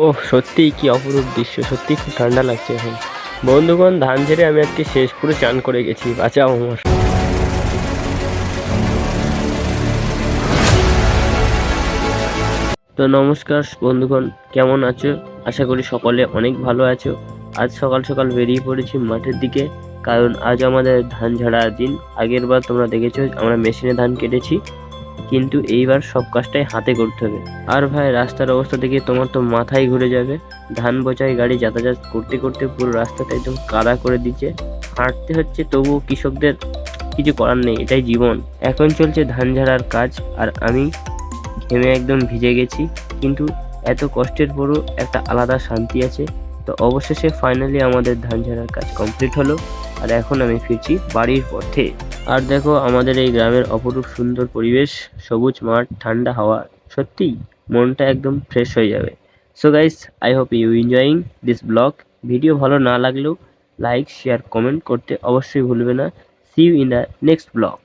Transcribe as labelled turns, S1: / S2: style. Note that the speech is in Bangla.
S1: ওহ! সত্যিই কি অপরূপ দৃশ্য! সত্যিই খুব ঠান্ডা লাগছে এখন। বন্ধুগণ, ধান ঝেড়ে আমি আজকে শেষ পুরো চান করে গেছি। বাঁচাও আমায়। তো নমস্কার বন্ধুগণ, কেমন আছো? আশা করি সকলে অনেক ভালো আছো। আজ সকাল সকাল বেরিয়ে পড়েছি মাঠের দিকে, কারণ আজ আমাদের ধান ঝাড়ার দিন। আগেরবার তোমরা দেখেছো আমরা মেশিনে ধান কেটেছি, কিন্তু এইবার সব কাজটাই হাতে করতে হবে। আর ভাই, রাস্তার অবস্থা দেখে তোমার তো মাথাই ঘুরে যাবে। ধান বোঝাই গাড়ি যাতায়াত করতে করতে পুরো রাস্তাটা একদম কাদা করে দিচ্ছে। হাঁটতে হচ্ছে, তবুও কৃষকদের কিছু করার নেই, এটাই জীবন। এখন চলছে ধান ঝাড়ার কাজ, আর আমি ঘেমে একদম ভিজে গেছি, কিন্তু এত কষ্টের পরও একটা আলাদা শান্তি আছে। তো অবশেষে ফাইনালি আমাদের ধান ঝাড়ার কাজ কমপ্লিট হলো, আর এখন আমি ফিরছি বাড়ির পথে। আর দেখো আমাদের এই গ্রামের অপরূপ সুন্দর পরিবেশ, সবুজ মাঠ, ঠান্ডা হাওয়া, সত্যিই মনটা একদম ফ্রেশ হয়ে যাবে। So guys, I hope you enjoying this vlog. Video ভালো না লাগলেও লাইক, শেয়ার, কমেন্ট করতে অবশ্যই ভুলবে না। See you in the next blog.